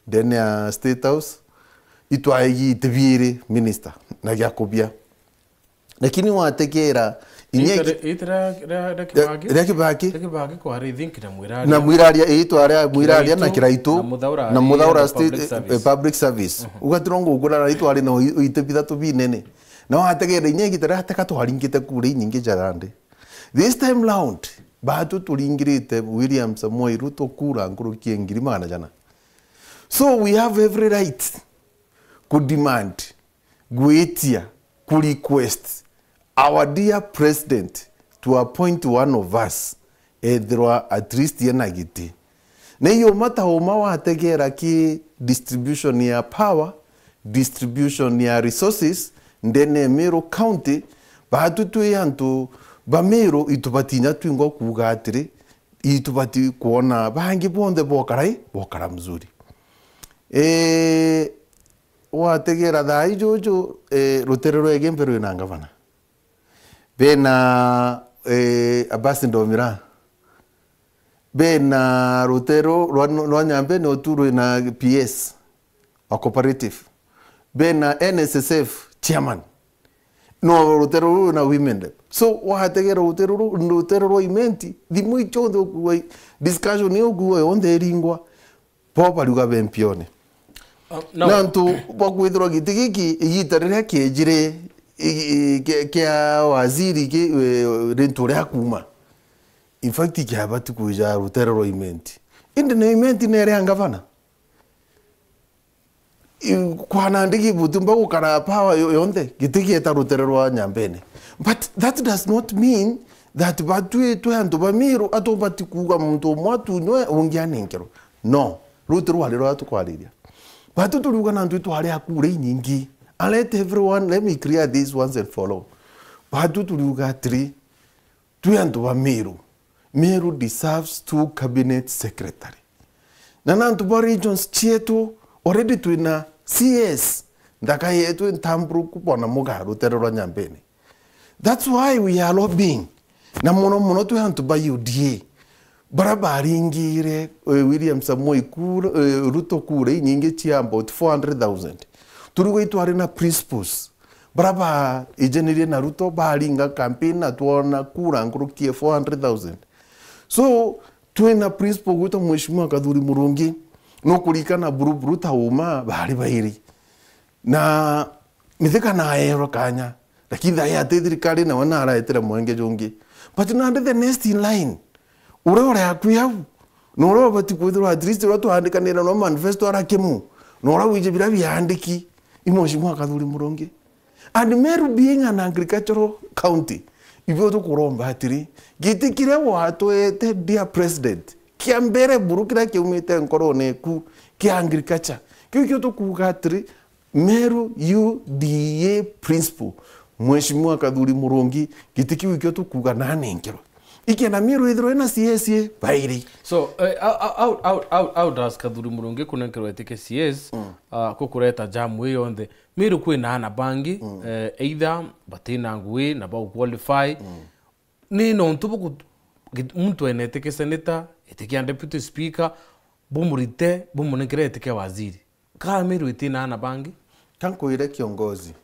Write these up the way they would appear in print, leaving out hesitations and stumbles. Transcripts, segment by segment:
ndene ya State House itwaigi tibiri minister na gya kubia lakini watekera Kibaki kwa rethink na mwiraria itwara mwiraria na kiraitu na muthaura state public service ugatirongo ugura na itwari no itebitha tu binene na wategera inyegi tara ataka twaringite kure nyingi jarande this time round batu turingirite William Samoei Ruto kura ngurukie ngiri magana jana so we have every right could demand guetia could request our dear president to appoint one of us at least yenagiti na hiyo matahoma wategera ki distribution ya power distribution ya resources ndene Meru County batu tuyantu bamero itubatinya twingo kugatire itubati kuona bangi bonde bokara mzuri wategera dai jojo roterero egembero na ngavana bena Abasi Ndomira bena rotero rwanyambe no turu na PS a cooperative bena NSSF chairman no rotero na women so wategera rotero imenti di muy chondo discussion ni ogwe onde ringwa popa luga bempione nantu bokwithro gitigiki yitarira kiejire kia waziri ke rentore akuma in fact kia batu kuja rutero imenti inde na imenti nere angavana kwa nandiki butumba ukara power yonde gitiki eta rutero nyambene but that does not mean that batu tuyanto bamiru atobati kuga muntu mwatu nywe ongianenkero no rutero walero atukwaliria batu turuga nantu twale akure nyingi. And let everyone, let me clear this once and for all. Badu tuliuga 3, tuyantuwa Meru deserves 2 cabinet secretary. Nanantuwa regions chietu, already tuina CS, ndaka yetu intambru kupona mugaru terora nyambene. That's why we are lobbying. Na mono tuyantuwa UDA. Barabari ingire, William Samoei Ruto kure, nyingi chia about 400,000. Turugo itware na principles baraba ijenere na Ruto baringa campaign na tuona kura ngurukie 400,000 so tuena principle guto mheshimiwa Kadhuri Murungi no kulikana buruburu tauma bari bairi na mithika na ero kanya lakini ya thirikari na wana araetera mwenge jongi but na the next in line ure yakuyau no ro bati kwithira at least watu andikanira no manifesto arakemu no ra wije bira biandiki Mheshimiwa Kadhuri Murungi and Meru being an agricultural county ibyo to kuromba atiri gitikire watu ete dear president kiambere burukira kiumite nkorone ku ki agriculture kyo to kugatiri Meru UDA principle Mheshimiwa Kadhuri Murungi gitiki wikyo to kugana nenkero ikena Meru idro na CS bairi so out does Kadhuri Murungi kunenkero etike CS kukureta jamu yonde Meru kwina ana bangi either batina ngui na ba qualify ni no ntubu muntu eneteke senator eteke deputy speaker bumurite bumunekere eteke waziri ka Meru itina ana bangi kanko ile kiongozi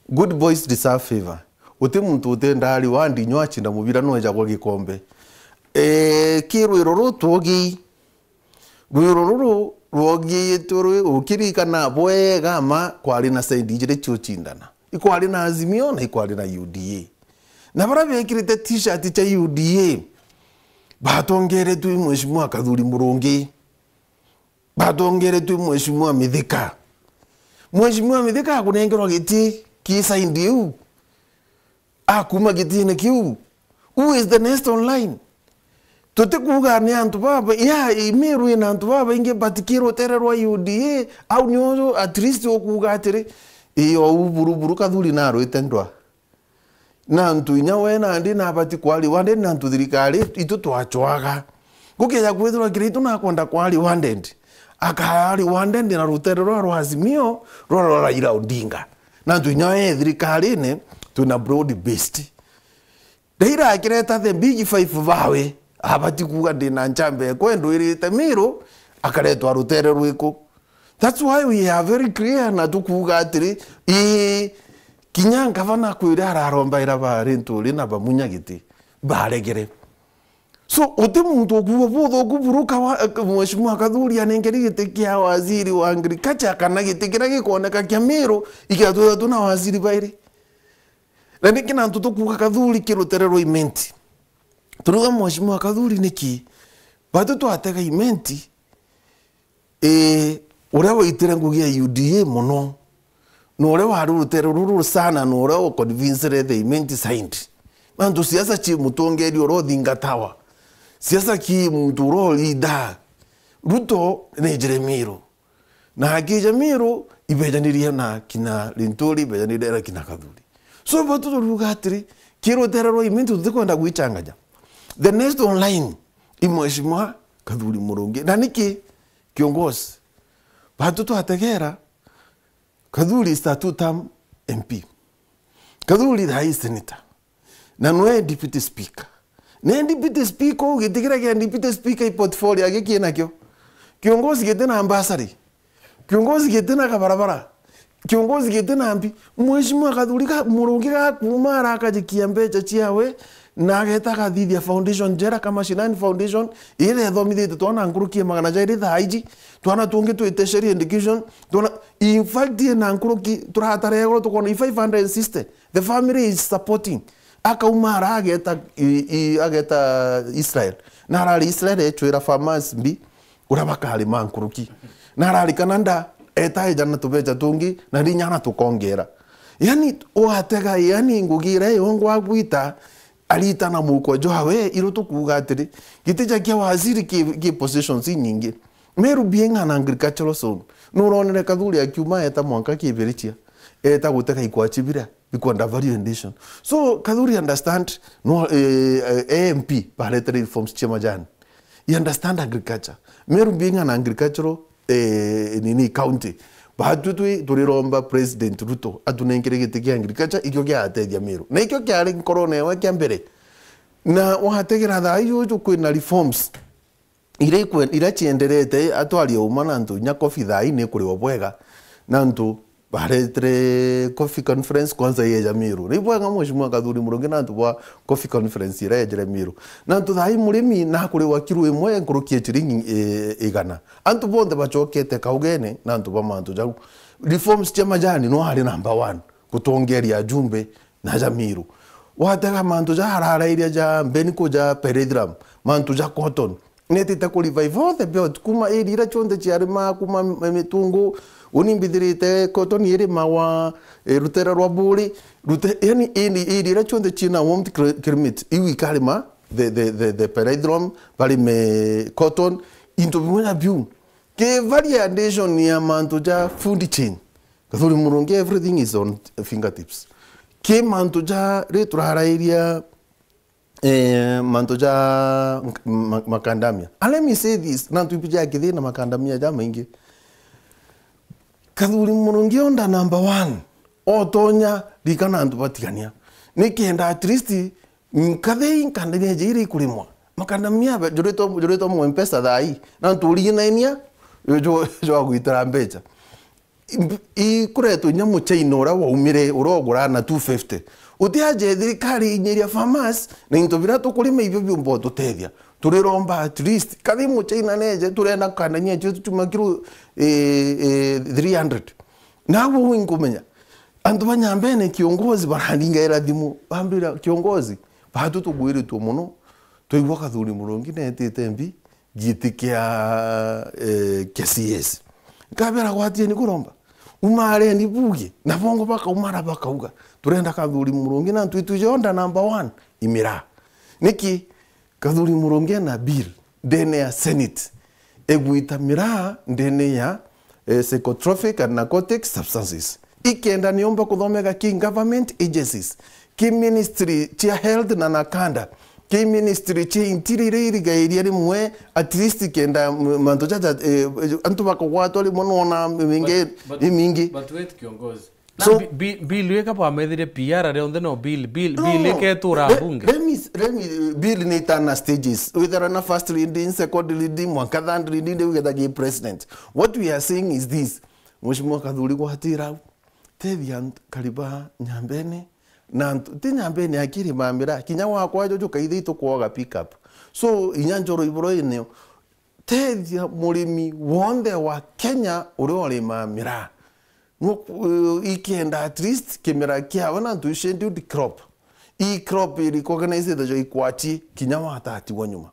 good boys deserve favor uti muntu utendali wandi nywachi na mubira noja kwa gikombe kirwiro tuogi rwiro rogi turu ukirikana bwega ma kwali na saidi jire chuchindana ikwali na Azimio na ikwali na UDA na barabe kirite t-shirt cha UDA batongere tu Mheshimiwa Kadhuri Murungi batongere tu Mheshimiwa Mithika kunengero giti kisa indiu akuma giti ne kiu who is the next online tote kuga ni antu baba ya Meru ina antu baba inge batikiro tererwa UDA au nyozo at least okuga atere iyo uburu Kadhuri naro itendwa nantu inyawe na ndi na bati kwali wande nantu thirikari itu twachwaga gukeya kwithwa kiritu na kwenda kwali wande akari wande na rutererwa rwa Azimio rwa Raila Odinga nantu inyawe thirikari ne tuna broad based Deira akireta the big five bawe abati kuga ndina nchambe kwendo irite Meru akaretwa rutere rwiko That's why we are very clear na tukuga atiri kinyanga vana kwira araromba ira bari ntuli na bamunya giti baregere. So ote muntu okuwa botho kuburuka wa mheshimiwa Kadhuri anengeri giti kia waziri wa agriculture kana giti kira gikoneka kia Meru ikiatutha tuna waziri bairi. Na nikina ntutu kuga Kadhuri kiruterero imenti. Turuga mheshimiwa Kadhuri niki batu twatega imenti uria waitire ngugia UDA muno no uria warurutera ruru sana no uria convince the imenti signed mandu siasa chi mutongeri oro thingatawa siasa ki muntu ro leader Ruto ne Jeremiro na Jeremiro ibejaniria na kina Linturi ibejaniria kina Kadhuri so batu turuga atiri kirutera ro imenti tukwenda guichangaja the next online imweshimwa Kadhuri Murungi na niki kiongozi batu tuategera Kadhuri is a two-term MP. Kadhuri the high senator. Na noe deputy speaker. Ne deputy speaker ugitikira kia deputy speaker portfolio yake kiena kyo. Kiongozi getena ambassador. Kiongozi getena kabarabara. Kiongozi getena ambi. Mheshimiwa Kadhuri Murungi kumara akajikia mbecha chiawe na geta kathithia foundation jera kama Shinani Foundation ile thomithite twana nkurukie magana jairi thaiji twana tungi twite sheri education twana in fact na nkuruki turatarego tukona 560 the family is supporting akaumara ageta Israel na arali Israel echwira farmers mbi urabakali mankuruki na arali Canada etaija na tubeja tungi na rinyana tukongera yani oatega yani ngugire yongwa gwita alita na muko johawe iroto kuga atiri gitija kia waziri ki positions nyingi Meru bienga na agricultural zone nuronere Kadhuri akiuma eta mwanka kibirichia eta guteka ikwachibira bikonda variation so Kadhuri understand no AMP parliamentary reforms chemajani you understand agriculture Meru bienga na agricultural nini county Bahatutu turiromba President Ruto atunengere gitikia agriculture ikyo kya atedia Meru na ikyo kya ari corona wa kya mbere na wahategera thayo kwina reforms ire chienderete atwali umana ntu nya coffee thai ne kuri obwega na ntu baretre coffee conference kwanza ye Meru ni bwega mheshimiwa Kadhuri Murungi na ntu wa coffee conference ire ye Meru na ntu thai murimi na kuri wakiru imwe nkurukie chiringi igana antu bonde bachokete kaugene na ntu bamantu jagu reforms cha majani no hari number 1 kutongeria jumbe na Meru watega mantu ja harara iria ja beniko ja peredram mantu ja cotton netita ku revive all the belt kuma ira chonde chiarima kuma mitungu unimbidrite cotton ire mawa rutera rwa buri rute yani ira chonde china womd kermit iwi kalima the peredram bali me cotton into bwana view ke variation ya mantu ja food chain Kadhuri Murungi everything is on fingertips ke mantuja returara iria mantuja makandamia. And let me say this, nantu ipija kidhi na makandamia jama ingi. Kadhuri Murungi onda number 1. Otonya dikana antu patikania. Nikienda at least kadhe inkandamia jiri kulimwa. Makandamia jureto mwempesa dhai. Nantu uligina inia jo aguitara mbecha. Ikuretu nyamu chainora wa umire urogura na 250 utiaje thirikari inyeria farmers na intobira tukulima ibyo byumbo tutethia turiromba at least kathi mu chaina neje turenda kandanyia cyo tumakiru 300 nawo winkumenya antu banyambene kiongozi barandinga era dimu bambira kiongozi batu tugwire tu muno toigwa Kadhuri Murungi netete mbi gitikia KCS kabera kwatie ni kuromba umare ni buge na bongo baka umara baka uga turenda Kadhuri Murungi na tuitujonda number 1 imira niki Kadhuri Murungi na bill dene ya Senate eguita mira dene ya psychotropic and narcotic substances ikenda niomba kuthomega ki government agencies ki ministry chia health na nakanda ki ministry chia interior iriga rimwe at least kenda manto chacha antu bako watu ali monona mingi but wait kiongozi So bill weka pa medire PR are on the no bill ke tura bunge. Let me bill ni tana stages. Whether na first reading, second reading, third reading we get the president. What we are saying is this. Mheshimiwa Kadhuri kwa hatira tedia kariba nyambene na ti nyambene akiri mamira kinya wakwa jojo kaithe to kuoga pick up. So inyanjoro ibro ine tedia murimi wonde wa Kenya uri ori mamira. Ikienda at least kimera kia wana to schedule the crop. I crop recognize the joy kwati kinyawa atati wanyuma.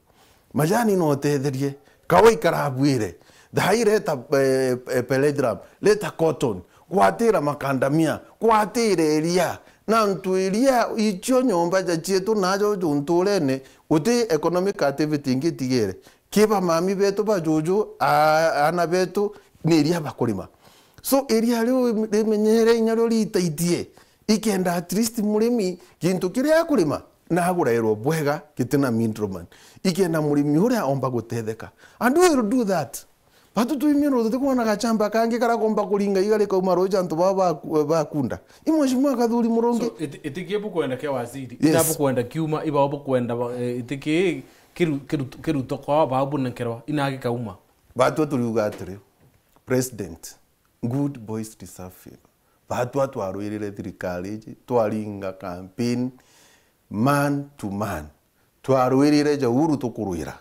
Majani no tetherie kawai karabwire. Dai leta peledram, leta cotton, kwatira makandamia, kwatire eria. Na ntu eria icho nyomba ja chietu najo juntulene uti economic activity ngitigere. Kiba mami beto ba jojo ana beto ni eria bakulima. So area leo remenyere inyaro litaitie ikenda at least murimi kintu kiria kulima na agura ero bwega kitina middleman ikenda murimi uria omba gutetheka and we will do that batu tuimiro tutikona gachamba kange kara komba kulinga igale ko maroja ntu baba kunda imweshimwa Kadhuri Muronge so itikie bukwenda ke waziri itabu kwenda kiuma iba obo kwenda itikie kiru tokwa babu nankerwa inage kauma batu tuliuga atire president good boys deserve favor. Batu twarwirire thirikari twaringa campaign man to man. Twarwirire Uhuru tukuruira.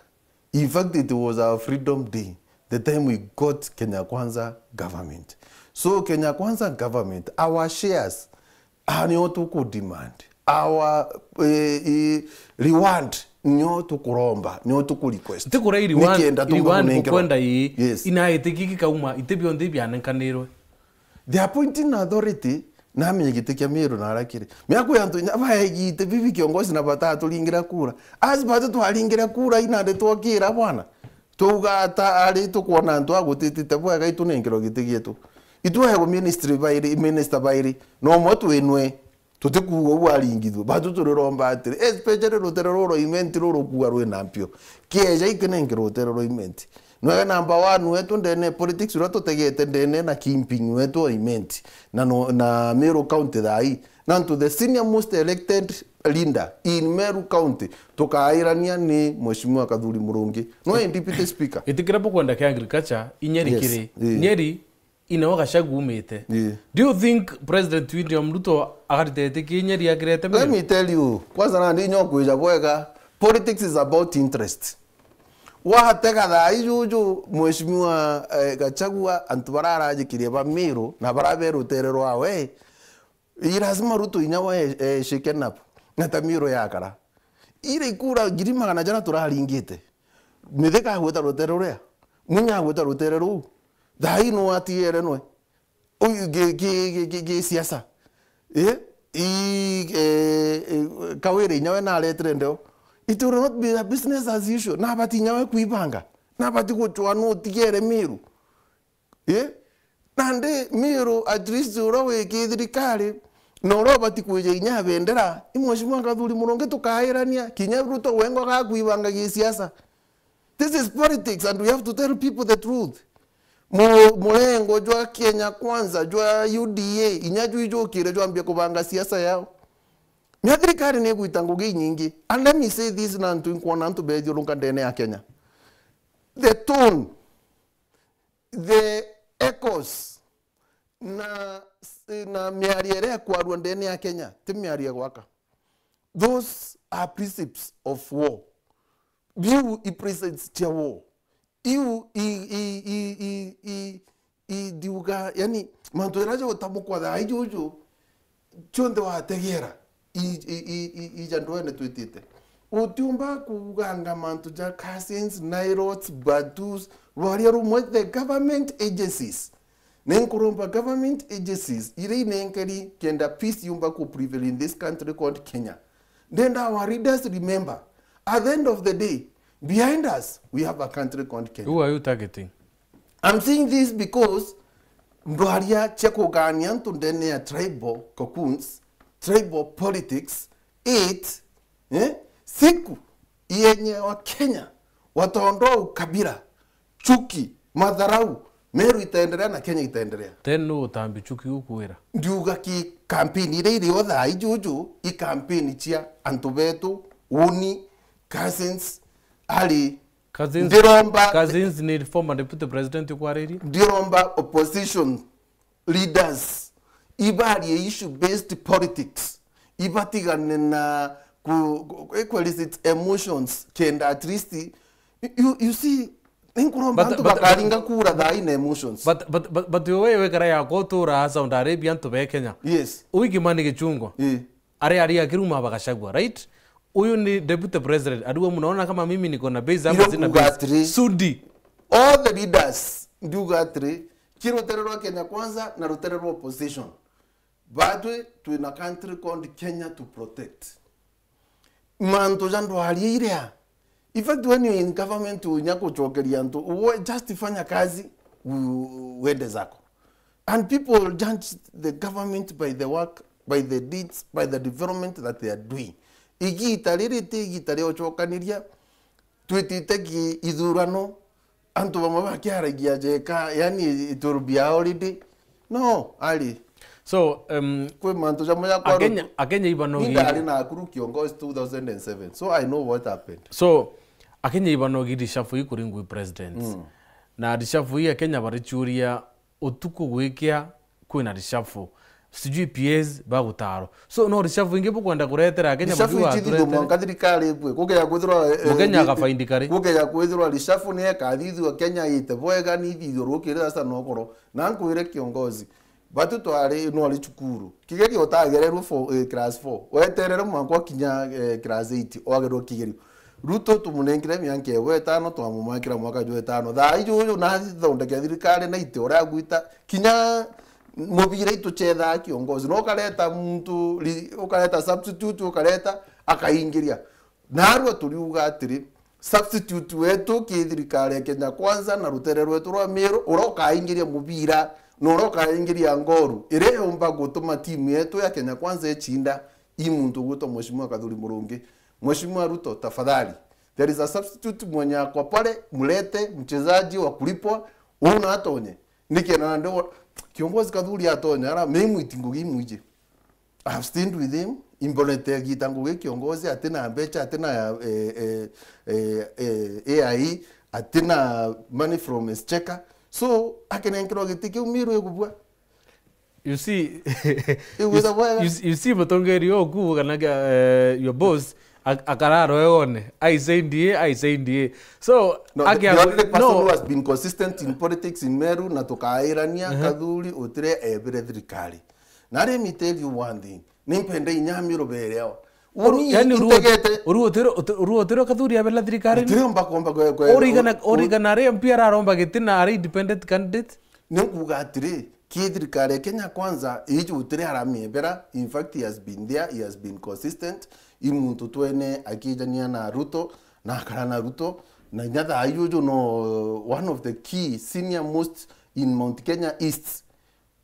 In fact, it was our freedom day, the time we got Kenya Kwanza government. So Kenya Kwanza government, our shares are not to demand. Our reward nyo tukuromba nyo tukurequest tikura reward kwenda yi ina itikiki kauma itebyo ndibya nankanero the appointing authority na menyegitekia miro na arakire myako yantu nyabahegite bibi kiongozi na batatu lingira kura as batu twalingira kura inande twakira bwana tugata ari tukuona ntu agutitite bwa gaitu nengiro gitigietu itwahego minister bairi no motu enwe tutikuwa waringithwe batu turoromba atire especially ruterero event roro kuwa rwe nampio kieja ikenengero ruterero event no number 1 wetu ndene politics urato tegete ndene na kimping wetu event na Meru County dai na to the senior most elected leader in Meru County tukairania ni Mheshimiwa Kadhuri Muronge no deputy speaker itikira kwenda ke agriculture inyeri kire nyeri inaoga shagumete do you think President William Ruto agarite kinyeri yagrete let me tell you kwanza na ndinyo kuja bwega politics is about interest wahatega dai juju Mheshimiwa Gachagua antubarara jikirie ba Meru na baraberu terero awe irazima Ruto inyawa shaken up na tamiro yakara ire kura girima kana jana turaringite mitheka gweta rutero ria munya gweta rutero dai no atiere no oyu ge siasa kawere nyawe na letre ndo it will not be a business as usual na bati nyawe kuibanga na bati kuchwa no tigere Meru nande Meru at least urawe kithirikari no robati kuje inya bendera Mheshimiwa Kadhuri Muronge tukairania kinya Ruto wengo ga kuibanga ge siasa. This is politics and we have to tell people the truth. Murengo jwa Kenya Kwanza jwa UDA inyaju ijo kire jwa ambia kubanga siasa yao thirikari ne guitangugi nyingi and let me say this na ntu nkwana ntu bejo lunga ndene ya Kenya the tone the echoes na miariere kwa ndene ya Kenya ti miarie gwaka those are precepts of war view i precepts cha war iu diuga yani manto rajo utamukwa da ijuju chonde wa tegera jandwene twitite utumba kuganga manto ja cousins nairots badus warrior with the government agencies nenkurumba government agencies ire nenkeri kenda peace yumba ku prevail in this country called Kenya. Then our readers remember at the end of the day behind us we have a country called Kenya. Who are you targeting? I'm saying this because Mbuharia Chekogania to the tribal cocoons, tribal politics, siku yenye wa Kenya wataondoa ukabila, chuki, madharau, Meru itaendelea na Kenya itaendelea. Then no utambi chuki ukwira. Ndiuga ki campaign ile otha ijuju i campaign chia antubetu uni cousins ali Cousins need former deputy president ukwariri. Ndiromba opposition leaders ibari issue based politics ibatigane na equalicit emotions kenda at least you see Nkuromba antu bakaringa kura tha ina emotions. But wewe kara ya kotura Saudi Arabia to be Kenya. Yes. Uiki mani gichungo. Ari akiruma bakashagwa, right? Uyu ni deputy president. Aduwa munaona kama mimi niko na base ama zina base. Sudi. All the leaders nduga 3 kiroterero Kenya kwanza na roterero opposition. Badwe to in a country called Kenya to protect. Manto jando aliirea. In fact, when you're in government, unyako chokeria nto, just fanya kazi, uende zako. And people judge the government by the work, by the deeds, by the development that they are doing. Igi italirete, igi italeo chokaniria, tuititeki idurano, anto wamaba kiara giajeka, yani iturubia already. No, ali. So, kwe manto jamoya kwa Akenya ibanogi. Ninda alina akuru kiongozi 2007. So I know what happened. So, Akenya ibanogi rishafu ikuringwi president. Na rishafu hii Kenya barichuria utuku gwikia kwina rishafu. Sijui PS bagutaro. So no rishafu ingepo kwenda kuretera Kenya bagiwa aturete. Rishafu ichidi thirikari bwe kugeya kwithirwa Kenya akafaindikari. Kugeya kwithirwa rishafu ne kathithwa Kenya ite bwega ni thithio rukire asa nokoro. Na nkwire kiongozi. Batu twari no ari cukuru. Kigeri otagererwo for class 4. Weterere mwanko kinya class 8 ogerwo kigeri. Ruto tumunengire myanke wetano twamumakira mwaka jo wetano tha ijo na thondeke thirikari na ite ora gwita kinya mubire itu chetha kiongozi no kareta muntu ukareta substitute ukareta akaingiria narwo tuliuga atiri substitute wetu kithirikari Kenya kwanza na rutere rwetu rwa Meru uroka ingiria mubira no uroka ingiria ngoru ire umba gutuma timu yetu ya Kenya kwanza echinda imuntu guto Mheshimiwa Kadhuri Murungi. Mheshimiwa Ruto tafadhali, there is a substitute mwenye kwa pale, mlete mchezaji wa kulipwa una atonye nikena ndio kiongozi Kadhuri atonye ara mimi itingugi mwije. I have stayed with him imbolete gitangugi kiongozi atena ambecha atena AI atena money from Exchequer, so akenenkero gitike umiru yegubwa. You see, you see, Matongeri oku kanaga your boss akararo eone. I say ndie. So no, the only person who has been consistent in politics in Meru na tokairania Kadhuri utire ebere thirikari. Na let me tell you one thing. Nimpende inyamiro bereo. Yani uruotero Kadhuri abela thirikari. Tiromba komba Origana re mpira aromba getina ari independent candidate. Nikuga atiri kithirikari Kenya kwanza iji utire haramiebera. In fact, he has been there, he has been consistent. Imuntu twene akijania na Ruto na karana Ruto na nyatha ayujo no one of the key senior most in Mount Kenya East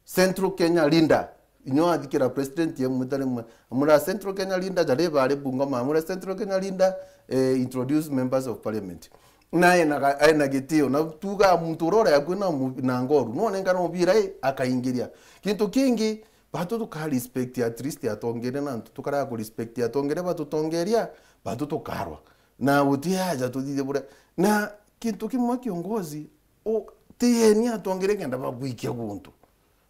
Central Kenya Linda inyo adikira president ya mutare amura Central Kenya Linda jare bare bungoma amura Central Kenya Linda introduce members of parliament naye na getio na tuga muntu rora yakuna na ngoru none ngana mubira akaingiria kintu kingi batu tuka respect at least atongere na tukara ku respect atongere batu tongeria batu tukarwa na utiaja tudide bure na kintu kimwe kiongozi o tieni atongere kenda babwike buntu.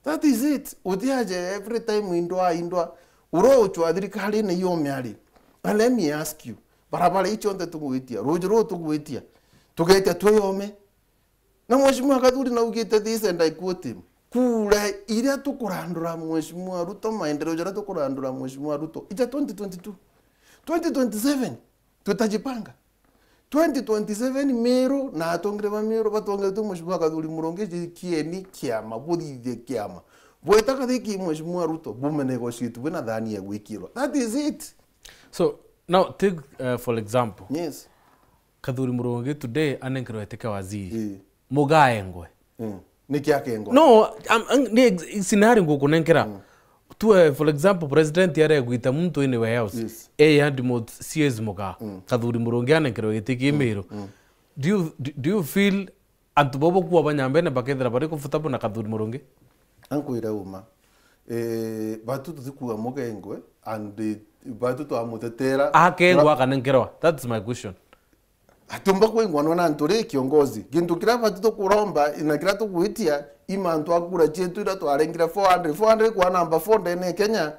That is it. Utiaje every time indwa uro chwadhirikari ne yomeali. And let me ask you, barabara icho nte tukuitia rojoro tukuitia tugetia tuyome na Mheshimiwa Kadhuri na ugite this and I quote him kule ile tukurandura Mheshimiwa Ruto maendeleo jara tukurandura Mheshimiwa Ruto ija 2022 2027 tutajipanga 2027 Meru na atongere ba Meru batongere tu Mheshimiwa Kadhuri Murungi kieni kiama budithie kiama boetaka thiki Mheshimiwa Ruto bume negotiate bena dhani ya gwikirwa. That is it. So now take for example, yes, Kadhuri Murungi today anenkero eteka waziri mugaengwe niki akengo no ni scenario ngokunenkera tu for example president yare gwita muntu in the house and mod CS muga Kadhuri Murungi anenkero eteki Meru. Do you feel antu bobo kuwa banyambene bakethera bari comfortable na Kathuri Murungi ankwira uma batu tuthikuga mugengwe and batu twamutetera akengwa kana ngerwa. That's my question. atumba kwengwana na ntore kiongozi gintu kira batu tukuromba ina kira tukuitia imantu akura chetu ira twarengira 400 kwa namba 4 ne Kenya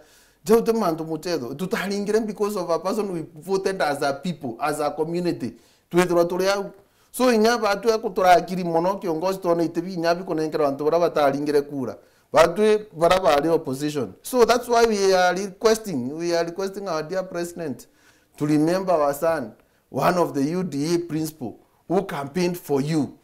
jaute mantu mutedo tutaringire because of a person we voted as a people, as a community twethwa turi au. So inyaba atu yakuturakiri mono kiongozi tone itebi inyabi kunengera bantu bara bataringire kura batu bara bari opposition. So that's why we are requesting our dear president to remember our son, one of the UDA principal who campaigned for you,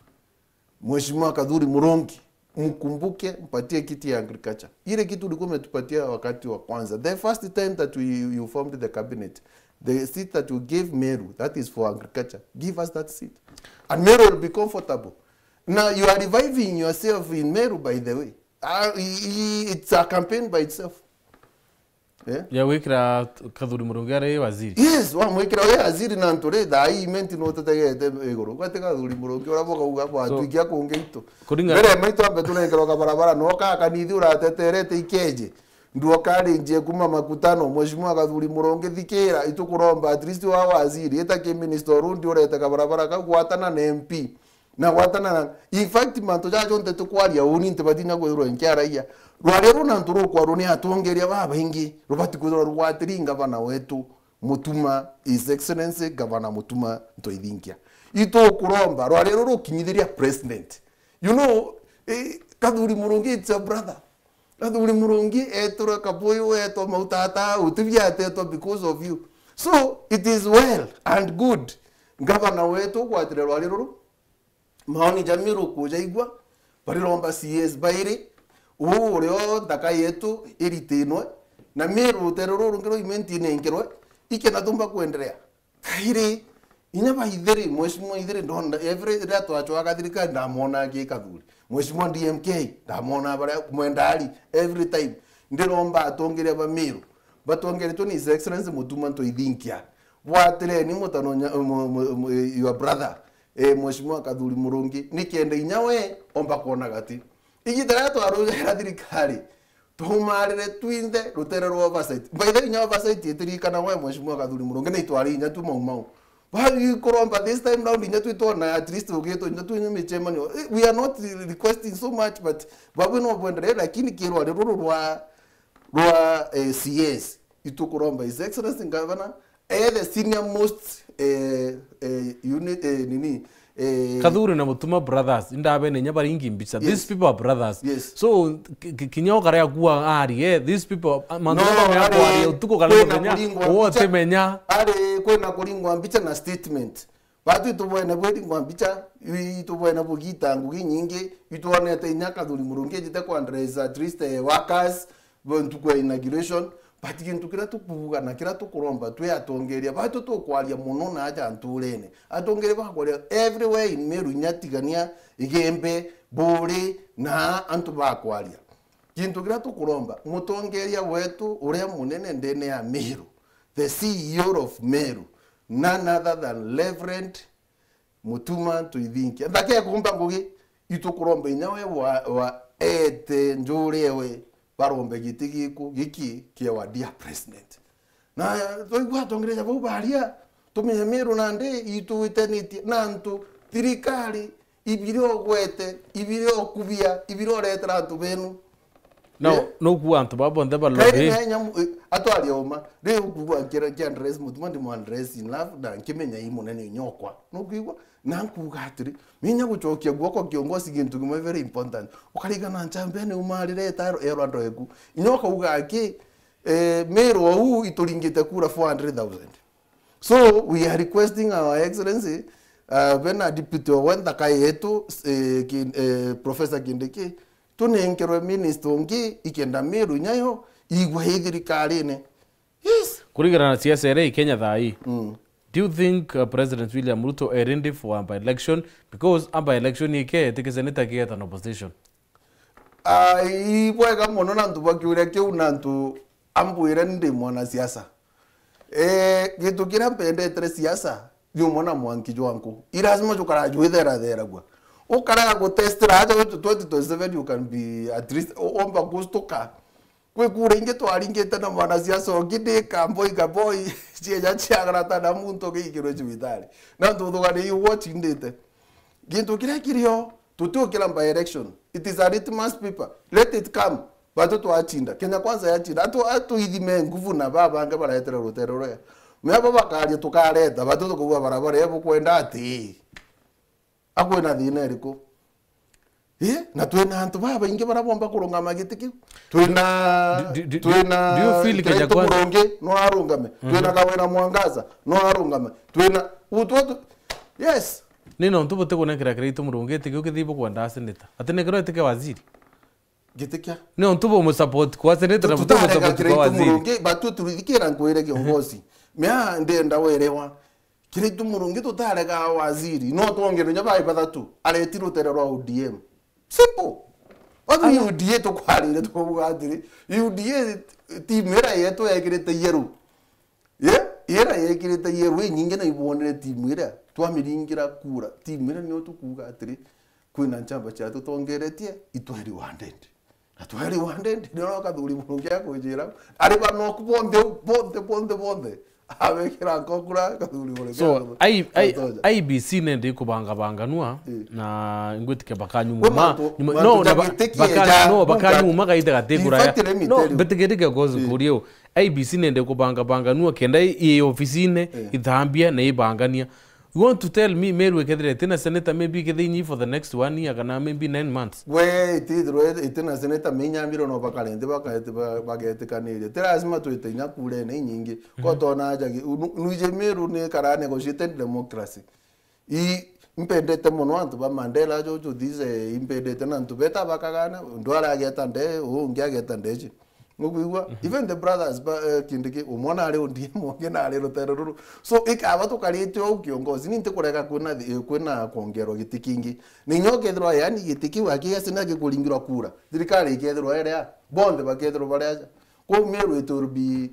Mheshimiwa Kathuri Murungi. Mkumbuke, mpatie kiti ya agriculture. Ile kitu ulikuwa umetupatia wakati wa kwanza. The first time that you formed the cabinet, the seat that you gave Meru, that is for agriculture. Give us that seat. And Meru will be comfortable. Now you are reviving yourself in Meru, by the way. It's a campaign by itself. Yeah? Ya wikira Kathuri Murungi ari waziri. Yes, wa mwikira we waziri na ntore da hii menti no tategete iguru. Kwate Kathuri Murungi uraboka uga kwa tuikia kuongeito. Mbere maito abetu na ikero kabarabara no kaka nithi urateterete ikeje. Nduo kali nje kuma makutano Mheshimiwa Kathuri Murungi thikira itukuromba at least wa waziri eta ke minister rundi urete kabarabara ka gwatana na MP. Na gwatana na in fact manto jajo nte tukwaria uni nte batinya gwiro nkiara iya. Rwarero na nturu kwa runi atongeria baba ingi rubati kuzora rwatiringa bana wetu Mutuma, His Excellency Governor Mutuma Ntoithinkia. Ito kuromba rwarero rukinyithiria president. You know, Kathuri Murungi it's a brother. Kathuri Murungi etura kapoyo eto mautata utibia eto because of you. So it is well and good. Governor wetu kwa tire rwarero maoni jamiru kuja igwa bariromba CS bairi ureo daka yetu iritinwe na Meru teroro ngiro imentine ngirwe ikena tumba kuendelea kairi inyaba ithiri Mheshimiwa ithiri ndonda every rato acho akathirika ndamona ki Kathuri Mheshimiwa DMK ndamona bara mwendali every time ndiromba atongere ba Meru batongere to ni His Excellency Mutuma Ntoithinkia bwatire ni mutano your brother Mheshimiwa Kathuri Murungi nikiende inyawe omba kuona gati igitara twarugera thirikari tumarire twinde rutere rwa oversight by the nya oversight itirikana we Mheshimiwa Kathuri Murungi ni twari nya tu mau bali kuromba this time round nya twitona at least ugeto nya tu nyume chemani we are not requesting so much but babu no bwendere lakini kirwa ruru rwa CS itukuromba His Excellency Governor the senior most unit nini Kathuri na Mutuma brothers ndabe nenya bari ingimbicha. Yes. These people are brothers. Yes. So kinyo kare kuwa ari these people mandoma no, ari utuko kale kenya wote menya ari kwena kuringwa mbicha na statement batu itubwene bwedingwa mbicha itubwene bugita ngugi nyingi ituone ate nya Kathuri Murungi jite kwa address at least workers bontu kwa inauguration but kintu kira tukuvuga na kira tukuromba twe atongeria batu tukwalia muno na aja anturene atongere bakwalia everywhere in Meru nyatigania igembe buri na antu bakwalia kintu kira tukuromba mutongeria wetu uria munene ndene ya Meru, the CEO of Meru, none other than Reverend Mutuma Ntoithinkia ndake kumba ngugi itukuromba inyawe wa ete njurewe barombe gitigiku giki kia dear president na toigwa tongereja bo baria tumenye Meru nande itu iteniti nantu thirikari ibiro gwete ibiro kubia ibiro retara antu benu no ku antu babo ndeba lobe atwali oma de ku kira address Mutuma ndi mu address in love da nkimenya imunene nyokwa no kuigwa nankugatiri minya gucokia guoko kiongozi gintu kimwe very important ukarigana nchambene umarire taro ero andoeku inyoka ugaki Meru au ituringite kura 400,000. So we are requesting our excellency when a deputy wenda kayetu Professor Kindiki tunenkerwe minister ngi ikenda Meru nyayo igwa thirikari ne. Yes, kurigana na CSRA Kenya thai. Do you think President William Ruto are ready for by election because by election yake tikiseneta kieta na opposition? Ibwega mono na ntuba kiure kiu na ntu ambuire ndi mwana siasa. Gitu kira mpende tre siasa yu mwana mwanki jwangu. Irazima chukara juithera thera gwa. ukarega gutestira aja 2027 you can be at least omba gustuka kwe kure inge twaringite na mwana siasa ogide kamboi kaboi chieja chiagrata na muntu gikiro chibitari na nduthuga you watch indite gintu kire kirio tutukira by election it is a litmus paper let it come batoto achinda Kenya Kwanza yachinda atu ithime nguvu na baba anga baretera rutero rwe mwabo bakaria tukareta batoto kuwa barabara yebo kwenda ati akwena thina eriko na twina antu baba inge barabomba kurunga magiti kiu twina do you feel Kenya Kwanza muronge no arungame twina kawena mwangaza no arungame twina utu yes nino ntubote kunekera kreito muronge tikio kithibo kwenda senator atenekero etike waziri gitikia no ntubo mu support kwa senator na ntubo support kwa waziri muronge batu turikira nkwire kiongozi mea ndenda werewa kreito muronge tutarega waziri no twongero nyabai bathatu aretiro terero ODM simple other UDA to kwarire to bugatiri UDA timera yeto yekirite yeru era yekirite yeru nyinge na ibonere timera twamiringira kura timera nyo tukuga atiri kwina nchamba cha tutongeretie itwari wandende atwari wandende no kathuri mulungia kujira ari bano kubonde abekira kokura kathuri mulungia so IBC nende kubangabanganua na ingwitike bakanyuma no bakanyuma gaita gategura no betegedike gozo kurio IBC nende kubangabanganua kenda i ofisine ithambia na ibangania. You want to tell me Meru kedre tena senator maybe kedinyi for the next 1 year kana maybe 9 months we tena senator menyambiro no bakalende bagete kanire tera azima twitenya kule ne nyingi ko tona aja nuje Meru ne kara negotiated democracy impendete muno antu ba Mandela jojo dize impendete nantu beta bakagana ndwara ageta nde ungi ageta ndeje ngugwa even the brothers kindiki umona ale ndie monge na ale roteruru so ikaba tukarite o kiongozi ninte kureka kwena kongero gitikingi ni nyogethro yani gitiki wakiga sina gikuringirwa kura thirikari ikethro ere bonde bakethro bareja ko Meru iturbi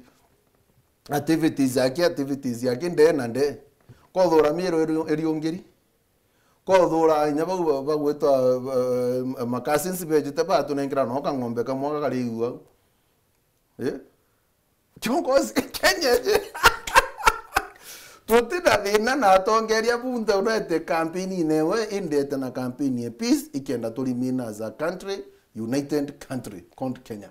activities yake ndena nde ko thora Meru eriongeri ko thora nyaba bagwetwa makasinsi bejete batu nengira no kangombe kamwa kariwa kiongozi Kenya tutina thina na tongeria bunde urete campaign newe indete na campaign peace ikenda tulimina as a country united country called Kenya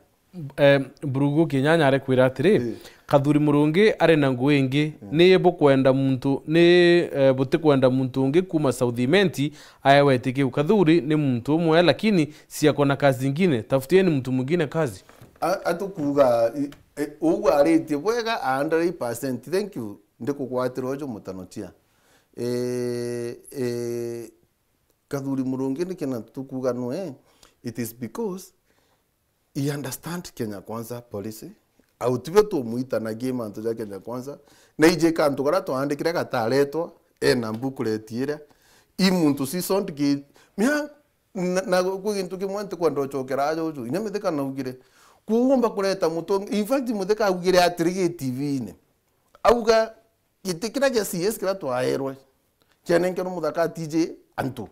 Burugu Kenyanya are kwira atiri kathuri murungi are na nguingi ni yebo kwenda muntu ni bote kwenda muntu ungi kuma Southimenti ayawetike ukathuri ni muntu umwe lakini si akona kazi nyingine tafutieni mtu mwingine kazi atukuga ugu arete bwega 100%. Thank you ndikukwatira ojo mutanotia kathuri murungi ni kena tukuga no it is because he understand Kenya Kwanza policy autiwe to muita na game anto ja Kenya Kwanza na ije kantu gara to andikira gataretwa na mbukuretire imuntu si sound ki mia na kugintu kimwente kwando chokera ajo inyametheka na ugire kuomba kureta muto in fact mutheka ugire atirige TV ne auga gitikira ja CS kira to aerwe chene nkero muthaka TJ antu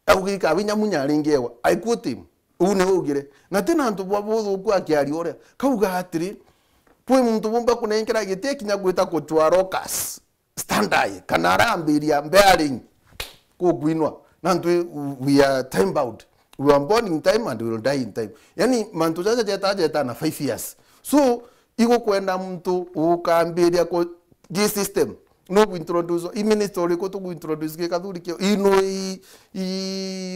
auga kabinya munyaringewa I quote him une ugire na tena antu bwabuthu kwa kiari ore kauga atiri pwe muntu bomba kunenkera gitekinya gwita kutwarokas standai kana rambiria bearing kugwinwa nantu we are time bound. We are born in time and we will die in time. Yani mantu jaja jeta na 5 years. So iko kwenda mtu ukaambiria ko gi system no ku introduce ministry ko to ku introduce ke kathuri ke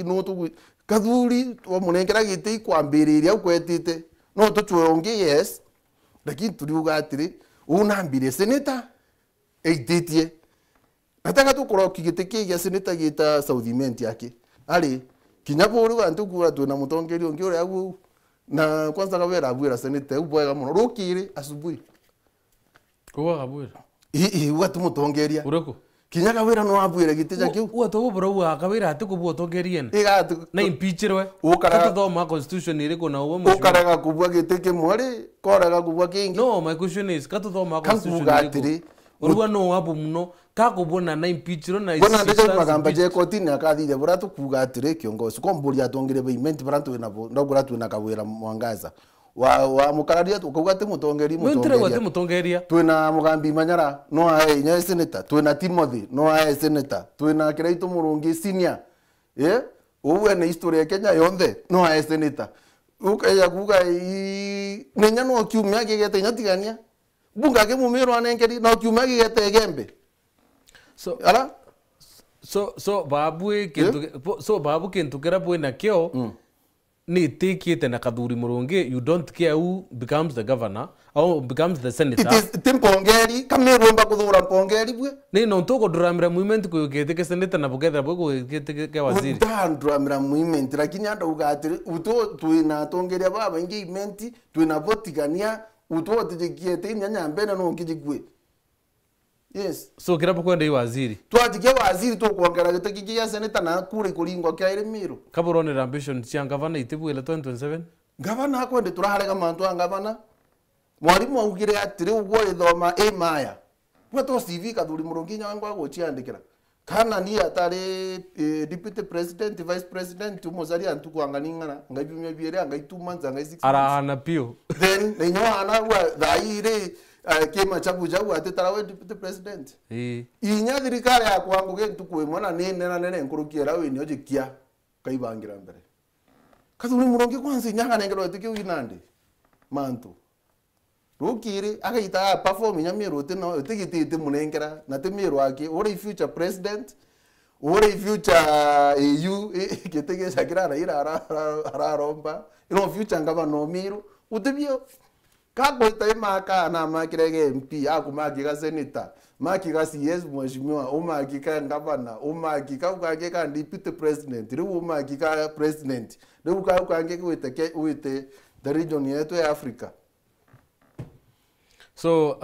no to kathuri o munengera gite ikwambiriria ukwetite no to twonge yes lakini tuliuga atiri unambirie senator eititie nataka tukoro kigite kia senator gita Southimenti yake ali kinyapuri wantu kura tu na mutongeri ongi ore agu na kwanza kabera abwira senator ubwega muno rukiri asubuhi kuwa kabwira watu mutongeria ureko kinya kabera no abwira gitija kiu uto bro wa kabera ati kubu tongerien igatu na impeachirwe ukara thoma constitution iriko na uwe mushu ukaraga kubwa giteke mwari koraga kubwa kingi no my question is katu thoma constitution iriko Urwa no wapo muno kakubona na impeachment na bona ndetse magamba je kotini akathire buratu kuga atire kiongozi komburi atongire payment buratu inabo ndogura tu nakawira mwangaza wa mukararia tukuga ati mutongeria twina mugambi manyara no ae nya senator twina Timothy no ae senator twina Kiraito Murungi senior uwe na historia Kenya yonthe no ae senator ukaya kuga nenya no kiumia gigete nyatigania bunga ke mumiro anengeri no kiumia gigete gembe so babu kintu kera bwena kyo ni tikiete na Kathuri Murungi. You don't care who becomes the governor or becomes the senator. It is timpongeri kamirumba kuthura pongeri bwe ni no ntoko duramira movement ko yukete ke senator na bugethera bwe ko yukete ke waziri duramira movement lakini anda ugatire uto tuina tongeria baba engagement tuina votigania uto tikiete nyanya mbena no ngijigwe. Yes. So kirapo kwenda i waziri. Twatike waziri to kuongera giteki ya senator na kure kuringwa kya ile miro. Kaborone ambition cia gavana itibu ile 2027. Gavana akwende turaharega mantu a gavana. Mwarimu augire atire ugwo ithoma maya. Bweto CV Kathuri Murungi nyangwa guciandikira. Kana ni atare deputy president, vice president umuzari antu kwanganingana ngaibimye biere ngaituma nzanga 6. Arahana pio. Then nenyo ana wa dhaire kema chabu atetara we deputy president inya thirikari ya kwangu gentu kwimwe na nene nkurukiera we ni ojikia kaibangira mbere Kathuri Murungi kwanza nyanga nengero etike winande mantu rukiri akaita perform nyamiro tena etikitite munengera na temiro ake ore future president ore future EU kitege shakira ira romba ino future ngaba no miro utebio kakwita maka na makirege MP akumagiga senator makiga CS mheshimiwa umagiga gavana umagiga ukageka deputy president riu umagiga president riu ukangeke wite the region yetu ya Africa. So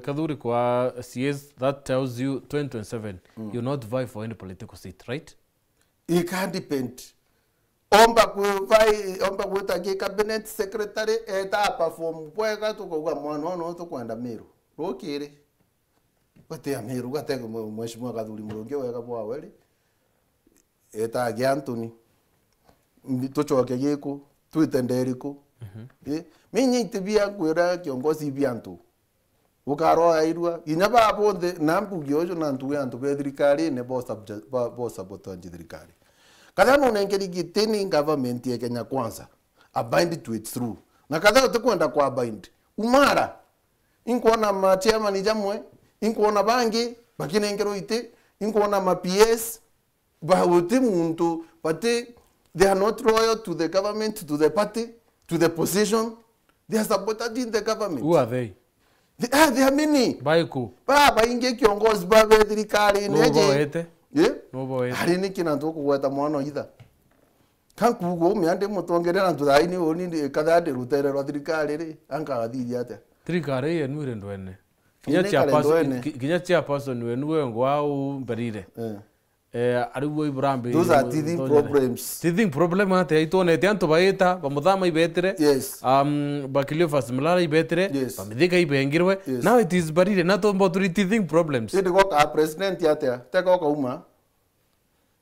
Kathuri kwa CS that tells you 2027 you're not vie for any political seat, right? It can depend. Omba kuitaki cabinet secretary eta perform pweka tukoga mwana no tukwenda Meru rokire bate ya Meru gatego mheshimiwa Kathuri Murungi wega bwa weli eta agi Anthony tuchoke giko twitenderiko minyi tibia kwira kiongozi biantu ukaro airwa inyaba bonde nambugi ojo nantu yantu bedrikari ne bo sabotage drikari kada no nengeri giteni government ya Kenya kwanza abind to it through na kada utakwenda kwa bind umara inkuona ma chairman jamwe inkuona bangi bakine ngero ite inkuona ma PS ba wote muntu but they are not loyal to the government, to the party, to the position. They are sabotaging the government. Who are they? They are many. Baiku. Baba inge kiongozi baba edrikari neje. No hari nikina ntoko gweta mwana itha kankugo myande mutongerera nturaini oni kathade rutere rwa thirikari ri anga athiri ate thirikari ye nwire ndwene kinya chairperson we nuwe ngwao mberire ariwo Ibrahim those are teething problem ate itone tanto baita bamuthama ibetere yes bakilio fasmilala ibetere bamithika ibengirwe now it is barire nato mboturi teething problems ndiko ka president ate teko ka uma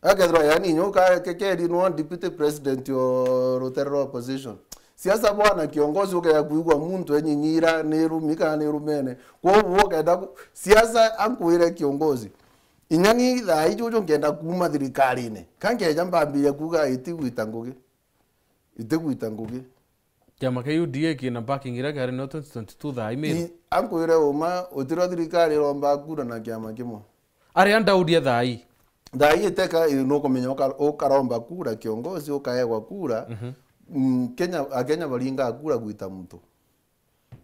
agedro yani nyoka kekeri no deputy president yo rotero opposition siasa bwana kiongozi ukaya kuigwa muntu enyinyira nerumika nerumene kwa uoka da siasa ankuire kiongozi inyani tha ijojo ngenda kuma thirikari ne kange jambambire kuga itigwitanguge Kiama kia UDA kina backing ira gari no 2022 tha ime ankuire uma utiro thirikari romba kura na kiama kimo ari anda udia thai iteka no komenya ukaromba kura kiongozi ukaegwa kura Kenya balinga kura gwita mtu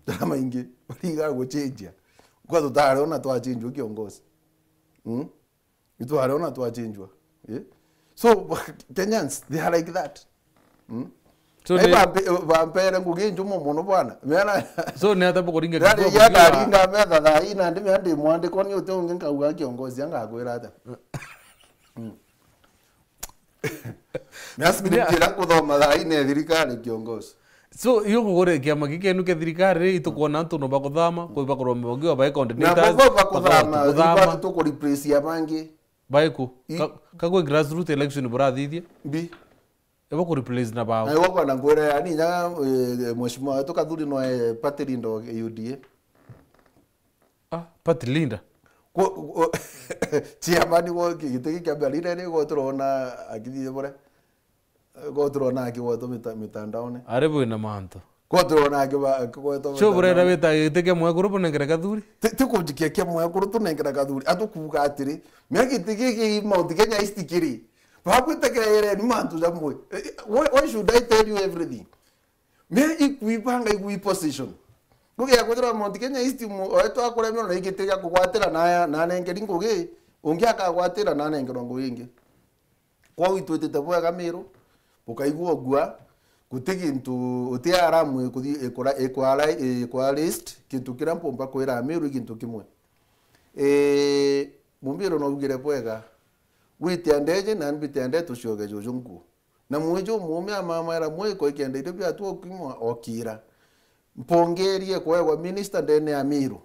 drama ingi balinga guchenjia kwa tutare ona twachenjwa kiongozi itware ona twachenjwa so Kenyans they are like that so vampere nguginju muno bwana mena so ne atapo kuringa kidogo ya daringa metha tha ina ndime andi mwandiko ni utonge nkauga kiongozi angagwira ata Nasibiri kira kuthoma tha ina thirikari kiongozi So hiyo kugore kiama gikenu ke thirikari itukuona antu no bakuthama ko bakorwo mebogio ba na coordinators bobo bakuthama iba to ko replace ya bangi baiko kagwe grassroots election burathithie bi ebo ko replace na bao ai wako na ngore ani nya mheshimiwa to kathuri no Patilindo UDA Patilindo ko chiamani wo gitegi kya balina ne go trona agithie bore go trona akiwoto mitandao ne arebo ina manto go trona akiwoto cho bure raweta gitege mwe group nengera kathuri tikujikia kia mwe group nengera kathuri atukuga atiri me gitegi Mount Kenya istikiri bakwitegerere ni mantu jamwe why should I tell you everything me ikuipanga position kugia kwethira Mount Kenya istimu oeto akore mino na igitega kugwatira na nengeri ngugi ungi akagwatira na nengero ngugi kwa witwetete bwega miru ukaigua gua gutigi ntu utia aramu kuthi ekwa list kintu kira mpomba kwira miru kintu kimwe mumbiro no ugire bwega witiandeje na mbitiande tushoge jojungu na mwejo mume mama era mweko ikende ile bya tu okimwa okira mpongerie kwa minister ndene ya miru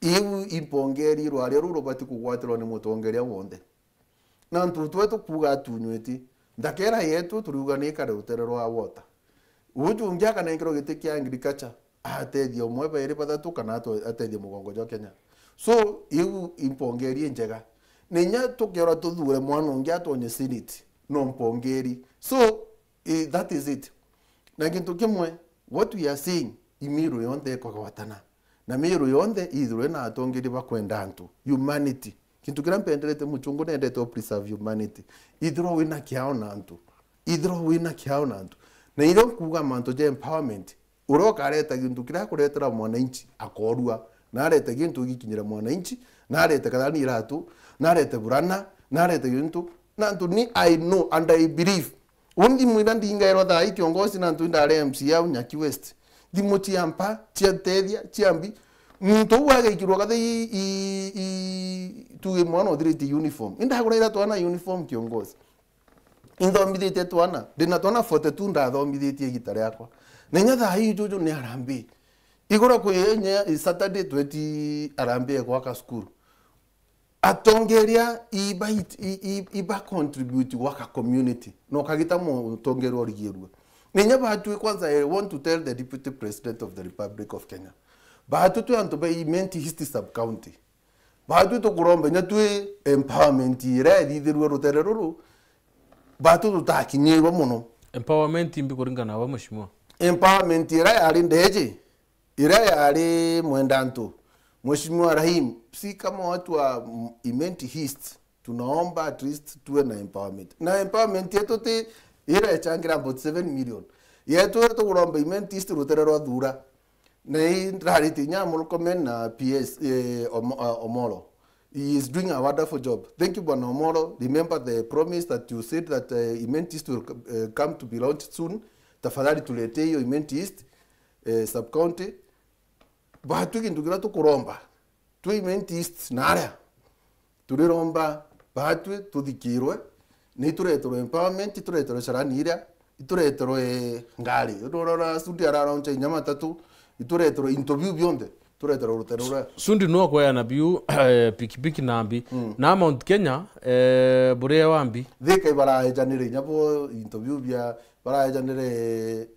iu impongerie rware ruro bati kugwatirwo ni mutongeria wonde na ntutu wetu kuga tunyweti ndakera yetu turuga ni kare utererwa wota uju ngiaka na ngiro gite kya agriculture atedio mwe bere patatu kana atedio mugongo jo Kenya so iu impongerie njega ninya tukera tuthure mwana ngia tonye senate no mpongeri so that is it na kintu kimwe what we are saying imiru yonde kwa watana na miru yonde idhuru na atongeri bakwenda antu humanity kintu kira mpendelete muchungu nende to preserve humanity idhuru wina kiao na antu na iro kuga manto je empowerment uroka reta kintu kira kuretera mwananchi akorua na reta kintu gikinyira mwananchi na reta kadani iratu na reta burana na reta kintu na ntu ni I know and I believe undi mwina ndinga ero tha ikiongozi na ntu ndare MC ya Nyaki West dimuti ampa chiatedia chiambi muntu wage ikirwa kathe tuge mwana odiriti uniform inda kurira twana uniform kiongozi inthomithite twana ndina twana 42 ndathomithitie gitare yakwa nenya tha hii jojo ni arambi igora kuyenya Saturday 20 arambi kwa ka school atongeria iba contribute waka community no kagita mu tongero rigirwe nenya batu kwanza I want to tell the deputy president of the Republic of Kenya batu tu anto be imenti history sub county batu to kurombe nya tu empowerment ire thithirwe rutereruru batu tutakinyirwa muno empowerment imbi kuringana wa mheshimiwa empowerment ire ari ndeje ire ari mwendanto Mheshimiwa Rahim, si kama watu wa imenti hist, tunaomba at least tuwe na empowerment. Na empowerment yetu te ira changira about 7 million. Yetu yetu kuromba imenti hist ruterero dhura. Na hii rariti nyamu komen na PS Omolo. He is doing a wonderful job. Thank you, Bwana Omolo. Remember the promise that you said that imenti hist will come to be launched soon. Tafadhali tulete hiyo imenti hist sub-county. Batu kintugira tukuromba tu imentist naria turiromba batu tuthikirwe ni turetero empowerment turetero sharanira turetero ngari rorora sudi araronche nyama tatu turetero interview bionde turetero ruterura sundi no kwa ya nabiu pikipiki nambi na Mount Kenya bure wambi thika baraejanire nyabo interview bia baraejanire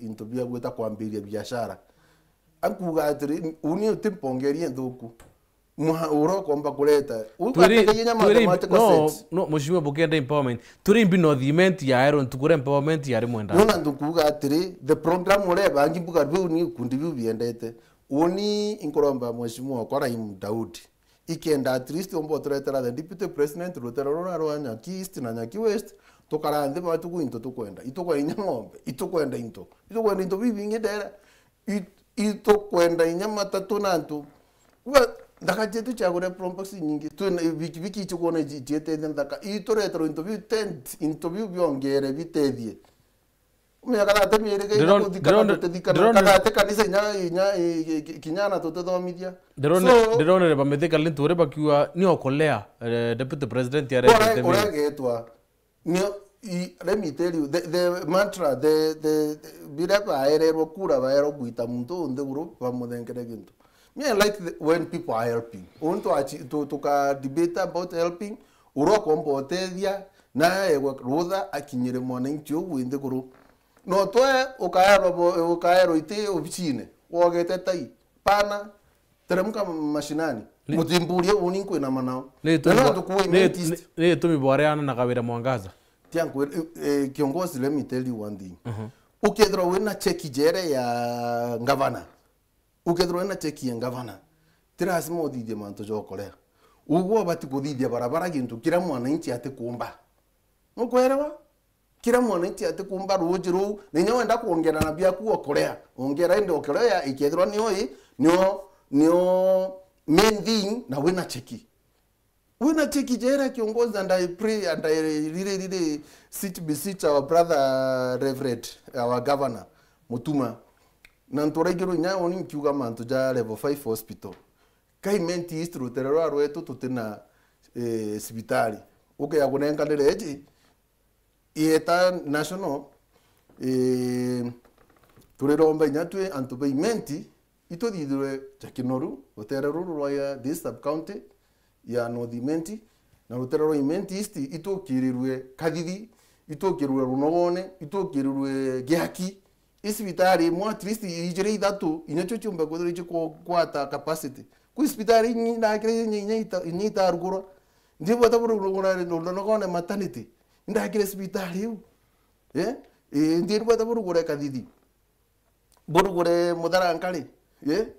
interview gweta kwambiria biashara akuga atiri uni utimpongerie nduku uro komba kuleta no mheshimiwa bukenda empowerment turi mbino thiment ya iron tukure empowerment ya rimwenda nona ndukuga atiri the program ule bangi buka ni kundi biendete uni inkoromba mheshimiwa kwa Rahim Daudi ikenda at least ombo turetera the deputy president ruterora rwa Nyaki East na Nyaki West tokarande batu kuinto tukwenda itokwa inyangombe itokwenda into bibinge dera ito kwenda inyama tatu nantu wa ndakajetu chagore prompts nyingi tu wiki chukona jete ndaka ito retro interview byongere bitethie umyakala temire ke ndikana kanisa nya kinyana totothomithia ndrone bametheka lintu re bakiwa ni okolea deputy president ya regetwa ni let me tell you, the mantra, bila baerero kura baero guita muntu unde guru pamudenkere gintu. Me I like when people are helping. Unto to debate about helping. Uro kompotedia na ewa roda akinyere morning chu inde guru. No toe ukaero ite ofisine. Wogete tai pana teremka mashinani. Mutimbulie uninko na manao. Ne tumi boreana na kawira mwangaza. Tiangu kiongozi, let me tell you one thing. Ukedro wena cheki jere ya ngavana. Ukedro wena cheki ya ngavana. Tira asimo didi manto jo kolea. Ugo bati kudidi barabara gintu kila mwananchi ate kuomba. Nukuelewa? Kila mwananchi ate kuomba rujiru ninyo enda kuongera na bia kuwa kolea. Ongera ende okolea ikedro nio main thing na wena cheki. Wena cheki jera kiongozi, and I pray and I really beseech our brother Reverend, our governor Mutuma. Nantoregiro nya oni mkiuga manto ja level 5 hospital. Kai menti istru terero arwetu tutena sibitali. Oke ya kunenga lereje. Ieta national tureromba nyatwe antube menti ito didwe chakinoru oterero roya this sub county ya nodimenti na ruterero imenti isti itokirirwe kadidi itokirirwe runogone itokirirwe gihaki isibitari mo at least ijere idatu inyacho chumba kodori chiko kwata capacity ku isibitari nyina kire nyita arguro ndibo taburu runogone maternity nda kire isibitari ndibo taburu gore kadidi boru gore modara ankali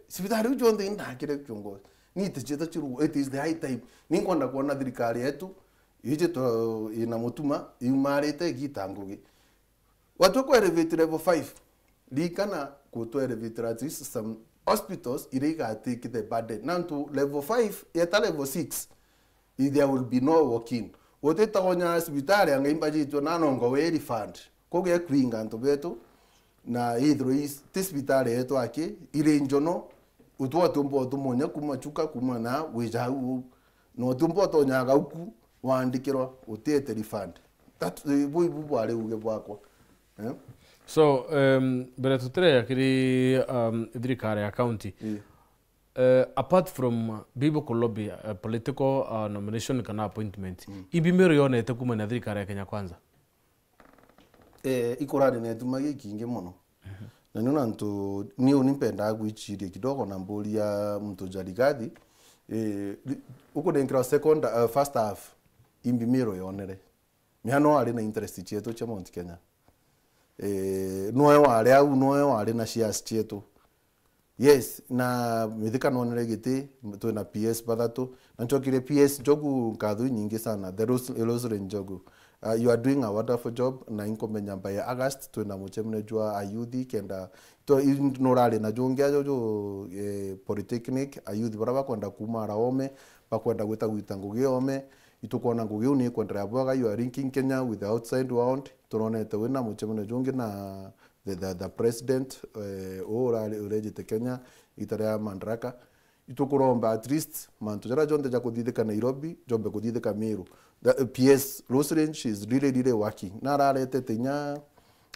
isibitari ujonde nda kire kiongozi ni tijeta chiru. It is the high time ninkwenda kuona thirikari yetu ije to ina Mutuma imarite gitangugi watu ko elevate level 5 likana ko to elevate at least some hospitals iriga take the burden now to level 5 yeta level 6 there will be no walking wote tawonya hospitali angaimba jitu nanongo we refund koge kwinga nto beto na hidro is hospitali yetu ake ile njono utwa tumbo tumonya kumachuka kumana wejau no tumbo to nyaga uku wandikirwa utete refund that bubu ale uge bwako so bere tutere akiri thirikari ya county apart from bibo lobby political nomination kana appointment ibimero yone ete kumana thirikari ya Kenya Kwanza ikorani ne tumagi kinge mono na nuna nto niyo nimpenda gwichire kidogo na mboli ya mtu Jarigathi uko denkra second first half imbimiro yonere mihano ari na interest cheto cha Mount Kenya noe wale na shares cheto yes na mithika nonere gite to na PS badato na chokire PS jogu kadhu nyingi sana the Rose Jogu. You are doing a wonderful job na inkomenya by August to na muchemne jua ayudi kenda to inorale na jongea jojo polytechnic ayudi baraba kwenda kumara ome bakwenda gwita ngugi ome itukona ngugi uni kwenda yabaga you are linking Kenya with the outside world turonete wena muchemne jonge na the president orale urejete Kenya itarea Mandaraka itukuromba at least mantu jara jonde jako dideka Nairobi jombe kudideka Meru. The PS Rose Range is really working. Nararete tenya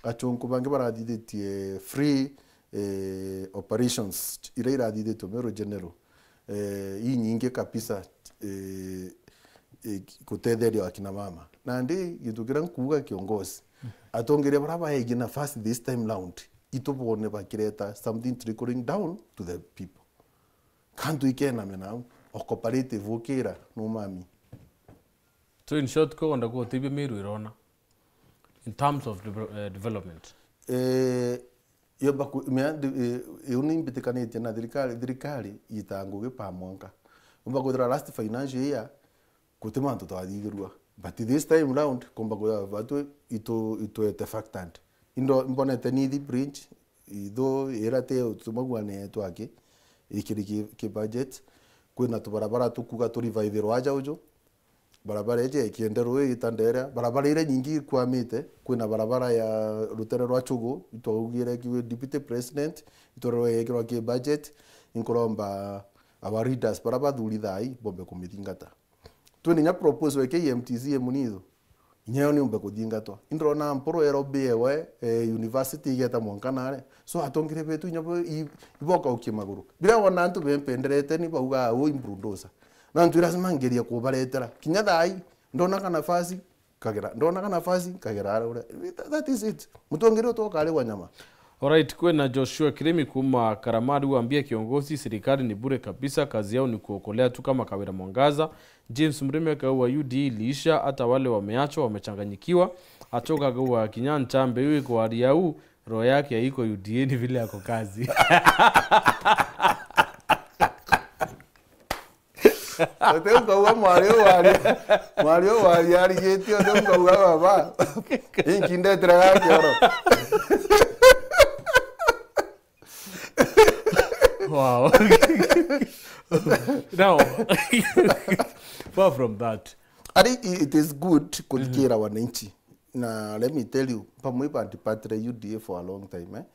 achunku bange baradidete free operations ile iradidete Meru General hii nyingi kabisa kutetheri akina mama na ndi gitukira nkuga kiongozi atongere baraba hegina fast this time round itubone bakireta something trickling down to the people. Kantu ikena menao o cooperative ukira no mami. So in short ko onda ko tibe Meru irona in terms of development yo baku unimbitikane tena dirikali itanguge pamonka umba ko last financial year kutima nto twadigirwa but this time round komba ko batu ito effectant indo mbonete ni the bridge ido erate tumagwane twake ikiri ki budget kwina tubarabara tukuga tu revive rwaja ujo barabara eje ikiendero itandera barabara ile nyingi kwamite kwina barabara ya rutere rwa chugo itogire ki deputy president itoro yekirwa ki budget inkoromba our readers barabara thuri thai bombe kumithingata twini nya proposal ke MTC emunizo nyeo ni umbe kuthingatwa indrona mporo ero bewe university geta mwankanare so atongire betu nyabo iboka ukimaguru bila wona antu bempenderete ni bauga o imbrudosa na antu lazima ngeria kubaretera kinya thai ndona kana nafasi kagera ura that is it mutongire to kale wa nyama. Alright, kwena Joshua Kiremi kuma Karamari waambia kiongozi serikali ni bure kabisa, kazi yao ni kuokolea tu kama Kawira Mwangaza. James Mreme kawa UD liisha, hata wale wameachwa wamechanganyikiwa. Atoka kwa Kinyanja Mbewe kwa Ariau, roho yake haiko UDA ni vile yako kazi. Otemka uwa Mario wali arigeti otemka uwa baba. Inkinde traga kyoro. Wow. Now, far from that, I think it is good kudikira wananchi. Na let me tell you, pamoja antipatre UDA for a long time.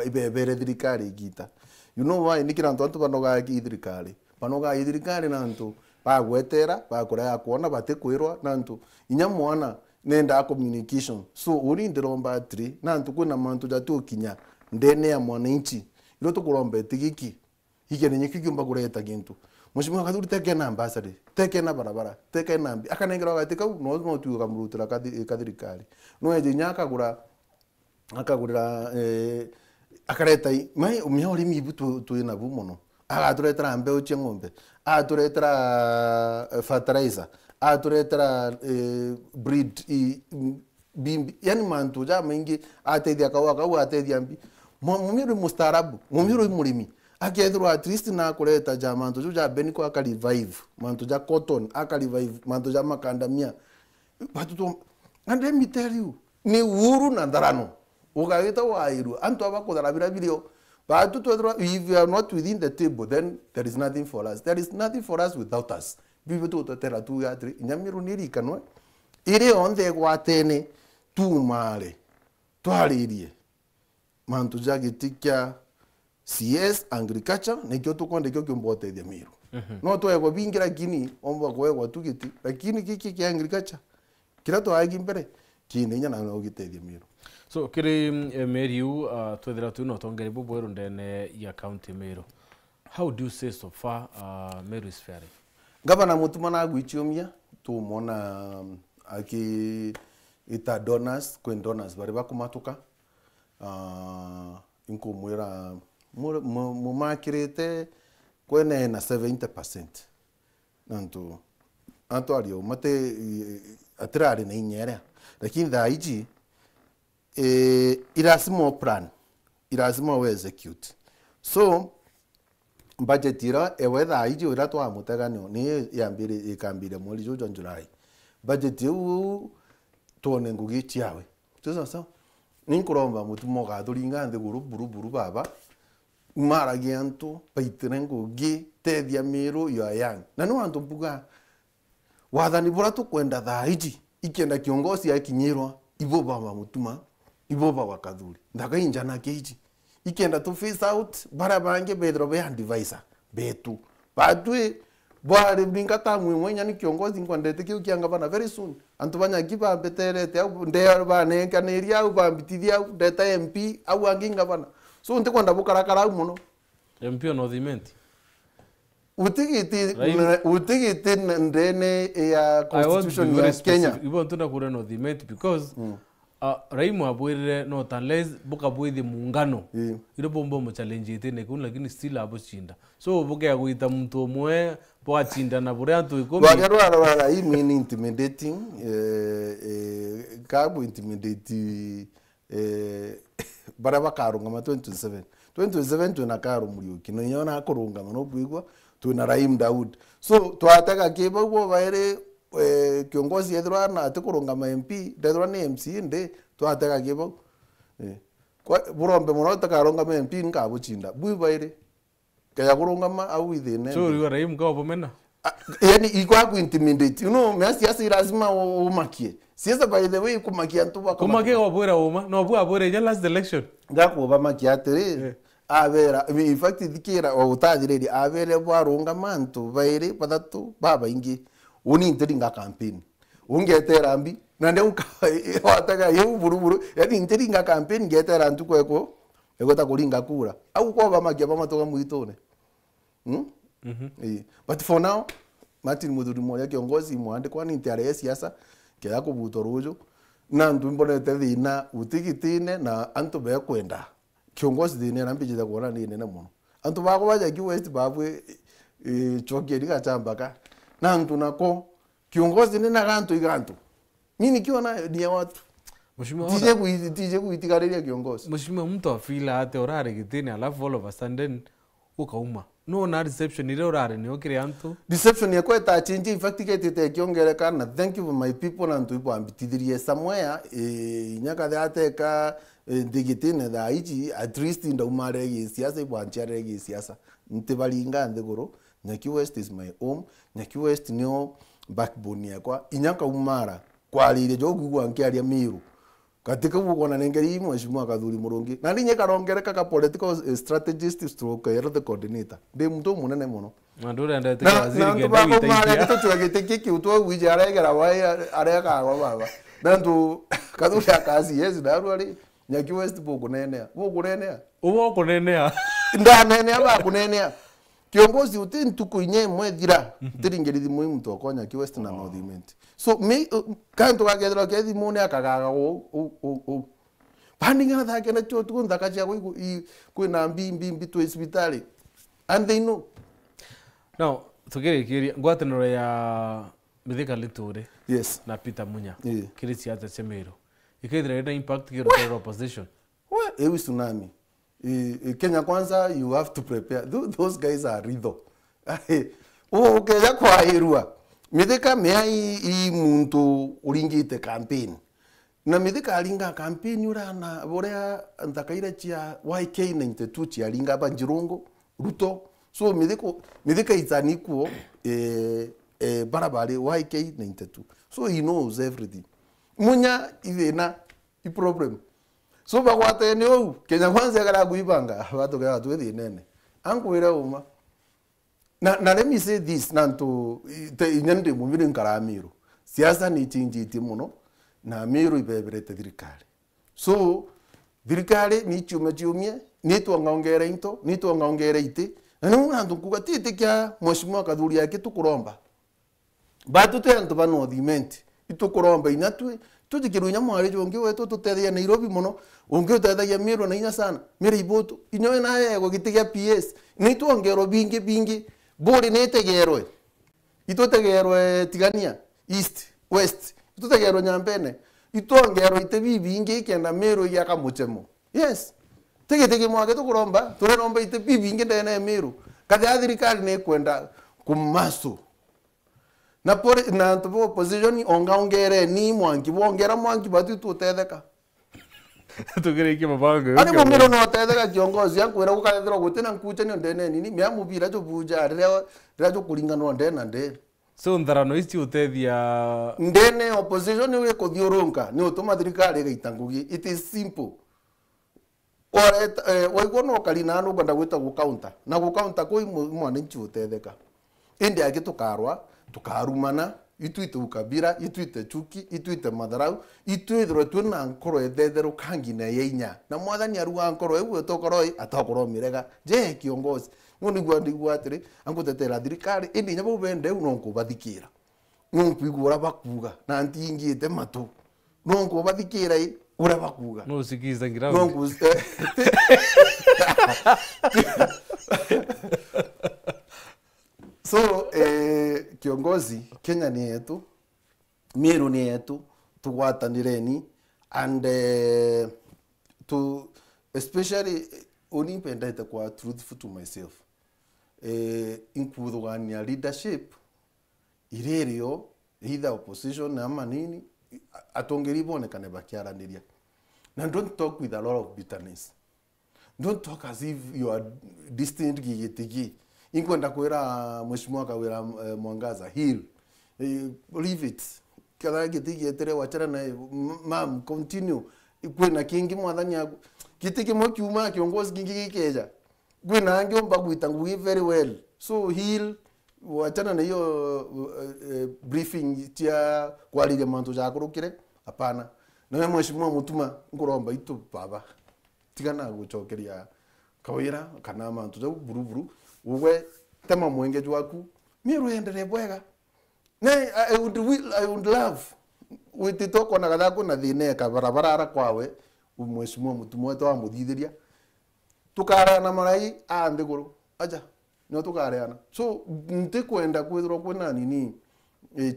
Ibe thirikari gita. You know why? Nikira ntonto banoga thirikari. Banoga thirikari nanto bagwetera bakoraya kuona batekwirwa nanto inyamwana nenda communication. So uri ndiromba 3 nanto kuna mantu jatu kinya ndene ya mwananchi. Ilo tukurombe tigiki. Hike ni nyikigumba kureta gintu. Mheshimiwa Kaduri teke na ambassador, teke na barabara, teke na mbi. Akanengera wagateka no tuuga murutira kathirikari. No eje nyaka gura akagurira akareta mai umyori mibutu tuina bumono. Agaturetera mbeu cyengombe. Aturetera fertilizer. Aturetera breed bimbi. Yani mantu ja mengi atedia kawa atedia mbi. Mumiru mustarabu, mumiru murimi. Akethro at least na kuleta jamanto juja beniko akalivive manto ja cotton akalivive manto ja makandamia batuto and let me tell you ni uru na ndarano ugaita wairu antu abakodara birabiryo batuto if you are not within the table then there is nothing for us, there is nothing for us without us bibuto totera tu ya tri nyamiru nirikanwa ire onde gwatene tu male twaririe manto ja gitikya CS agriculture nekyo tukonde kyo kimbote dia miru. No to ego bingira gini omba kwego tukiti lakini kiki kya agriculture kira to agi mbere kini nya na ogite dia miru. So kiri Meriu twethera tu no tongere bubwero ndene ya county Meru. How do you say so far Meru is faring? Governor mutumana gwichiomia tu mona aki ita donors kwen donors bari bakumatuka inko mwera mumakirete kwene na 70% nanto anto alio mate atrari na inyere lakini daiji irasimo plan irasimo we execute so budget ira ewe daiji ira to amutaganyo ni yambire ikambire muri jojo July budget u tone ngugi chiawe tuzo ninkuromba mutumo ga turinga nde buru baba mara gianto paitrengo gi tedia Meru yo yang na no anto buga wathani bura tu kwenda thaiji ikenda kiongozi akinyirwa ibo baba mutuma ibo baba Kaduri ndaga injana keiji ikenda tu face out bara bange bedro be advisor betu badwe bwari bingata mwenya ni kiongozi ngwandete kiu kianga bana very soon antu banya giba beterete au nde bana kaneria au bambitidia data MP au anginga bana so nte kwanda bukarakara muno MP no thimenti utigiti ndene ya constitution ya Kenya ibo ntuna kure no thimenti because Raimu abwire no unless buka bwithi muungano iro bombo mo challenge itene kun lakini still abo chinda so buke aguita mtu omwe po achinda na bure antu ikomi bagero I mean intimidating kabu intimidate baraba karunga ma 27 tuna karu muriuki no nyona kurunga no bwigwa tuna Raim Daud so twataka kiba bo baire kiongozi yethwa na atikurunga ma MP ndethwa ni MC nde twataka kiba kwa burombe muno takaronga ma MP ngabuchinda bwi baire kaya kurunga ma au ithine so ri Raim ka bomena yani ikwa ku intimidate you know me siasa lazima umakie siasa by the way kumakia ntuba kumakia obwera uma no bwa bwera ya last election ngako bamakia tere avera in fact dikira o utadireri avere bwarunga mantu baire padatu baba ingi uni nteringa campaign ungetera mbi na ndio wataka yeu buruburu yani interinga campaign getera ntuko eko egota kulinga kura au kwa bama kia bama toka muitone but for now Martin Muthuri Moya kiongozi mwande kwani ntiare siasa kia kubuto rujo na ntumbonete thina utigitine na antu be kwenda kiongozi thine na mbije kuona ni nene muno antu bako baje ki West babwe chokeri kachambaka na antu nako kiongozi ni na gantu igantu mimi nikiona ni ya watu tije kuitikariria kiongozi mheshimiwa mtu afila ate orare gitini alafu all of a sudden ukauma no na reception ile orare ni okire antu reception yako eta change in fact ikete kiongerekana thank you for my people and people ambitidirie somewhere nyaka thate ka digitine da iji at least ndaumare gi siasa ibwanchare gi siasa ntibalinga ndegoro Nyaki West is my home Nyaki West nio backbone yakwa inyaka umara kwalire jogu gwankiaria miru katika gukona nengeri mheshimiwa Kathuri Murungi na ninye karongereka ka political strategist stroke health coordinator ndi mtu munene muno mandura ndete waziri genda witaikia to twagete ki utwa wije aregera wai areka agwa baba nandu Kathuri akazi yes darwari Nyaki West bukunenea ndanenea bakunenea kiongozi utintuku inye mwethira tiringerithi muhimu toko Nyaki West na Northiment so me kantu kagethera kethi mune akagaga pandinga thake na cho tuko ndaka cia kwina mbimbi tu hospitali and they know now tugerekiria ngwataniro ya Mithika Lituri yes na Peter Munya yeah. kirisi ata semero ikethira ina impact kiro opposition ewi tsunami Kenya Kwanza you have to prepare those guys are riddle ukeja kwa irua Mithika mea muntu uringite campaign na Mithika alinga campaign urana borea ntakaira chia YK92 chia alinga banjirungo Ruto so Mithika itanikuo barabari YK92 so he knows everything Munya ivena i problem so bagwate ni ou Kenya Kwanza gara guibanga watu ga watu nene ankwira uma na let me say this nanto inyande mumire nkaramiro siasa ni chinjiti muno na miro ibeberete thirikari so thirikari ni chiumie ni tuongongera into ni tuongongera ite na nandu kuga tite kya mheshimiwa Kathuri yake tukuromba batu te antu bano Northiment itukuromba inyatwe tujikirunya mwari jongi wetu tutethia Nairobi muno ungi utethia miro na inya sana mira iboto inyoe na yego gitigia PS ni tuongero bingi bori netegerwe itotegerwe tigania east west itotegerwe Nyambene itongero ite bingi kenda miro yaka muchemo yes tege mwage tukuromba tureromba ite bingi ndene miro kathi thirikari ne kwenda kumaso na pore na tupo opposition ongaongere ni mwangi bongera mwangi batu tutetheka tugerekia mabango ani mumiro no tetheka kiongozi yankwira gukathira gutena nkuche ni ndene nini mya mubira cyo buja rira cyo kuringana ndena ndene so ndarano ici utethia ndene opposition ni kuthiurunka ni utuma thirikari gaitangugi it is simple ore waigwo no kalina no kwenda gwita ku counter na ku counter koi mwananchi utetheka indi yake tukarumana ituite ukabira ituite chuki ituite madharau ituithro tuna nkoro ethethero kangi na yeinya na mwathani aruga nkoro ewe tokoroi atokoro mirega je kiongozi ngoni gwa atiri angutetera thirikari indi nyabo bende unonko bathikira nkuigura bakuga na ntingite matu nonko bathikira ura bakuga no sikiza ngira nonko so kiongozi Kenya ni yetu Meru ni yetu tugwatanireni and to especially unipendete kwa truthful to myself inkuthugania leadership irerio either opposition ama nini atongeribonekane bakiaraniria na don't talk with a lot of bitterness don't talk as if you are distant gigitigi inkwenda kwira mheshimiwa Kawira Mwangaza heal leave it kada gitigi etere wachana na mam continue kwina kingi mwathanya gitigi mo kiuma kiongozi kingi gikeja kwina angi omba gwitangu very well so heal wachana na hiyo briefing tia kwalire mantu ja kurukire Hapana. Na mheshimiwa Mutuma nguromba itu baba. Tigana gucokeria kawira kana mantu jau buruburu. Uwe tema mwengeju waku. Miru endere bwega. I would love wititoko na gathako na thineka barabara kwawe mheshimiwa Mutuma wetu amuthithiria tukarana marai ndiguru aja no tukareana so ntikwenda kwithirwo kwina nini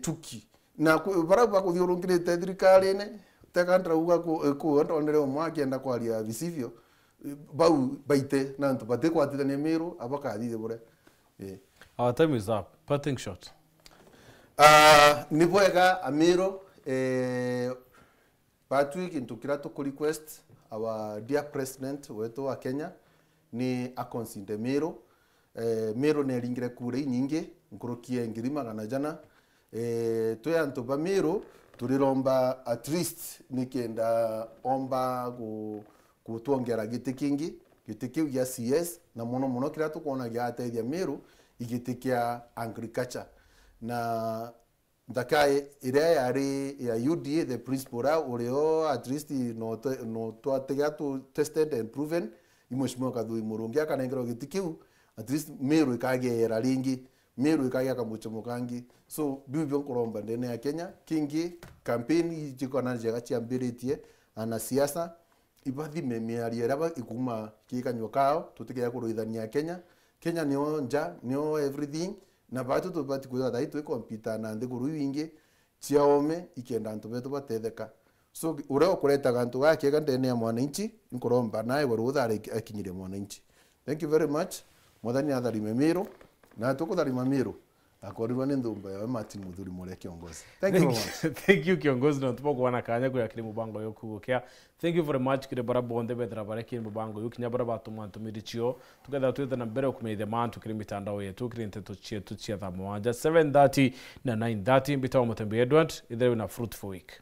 chuki na barabara kuthiurungirite thirikari-ini tekandra uga ku ndonere mwakienda kwaria visivyo bau baite na ntu batikwatithania miru abakathithie bure. Our time is up. Parting shot. Ni bwega Amiro Patrick ntukira tuku request our dear president wetu wa Kenya ni akonsinde Miro Miro ne ringire kure nyingi nkurukie ngiri magana jana tuya ntuba Miro turiromba at least nikenda omba kutuongera giti kingi giti kiu ya CS na muno kira tukona gya ateithia Miro igiti kia agriculture na ndakai ire yari ya UDA the principal ureo at least no twatega to tested and proven imweshimwa Kadhui Murungi akanengero gitikiu at least Meru ikagera ringi Meru ikagya kamucho mukangi so bibyo nkuromba ndene ya Kenya kingi campaign jikona jega chiambiritie ana siasa ibathi memiaria raba ikuma kikanywa kao tutikaya kuruithania Kenya nio nja nio everything na batu tubati kuya dai tu kompita na ndiguru wingi chiaome ikenda ntu betu batetheka so ureo kureta gantu gake gandene ya mwananchi nkuromba naye waruthare akinyire mwananchi. Thank you very much mwathani atharime Miro na tukutharima Miro akorirwa ni ndumba ya Martin Muthuri Muria kiongozi. Thank you very much. Thank you kiongozi na tupo kuona kanya kuya kiri mubango yokugukia. Thank you very much kire bara bonde bethra bara kiri mubango yokinya bara batuma ntumirichio tugetha twetha na mbere kumeithia mantu kiri mitandao yetu kiri nteto chietu cia thamwanja 7:30 na 9:30 bitawa Mutembe Edward ithere na fruitful week.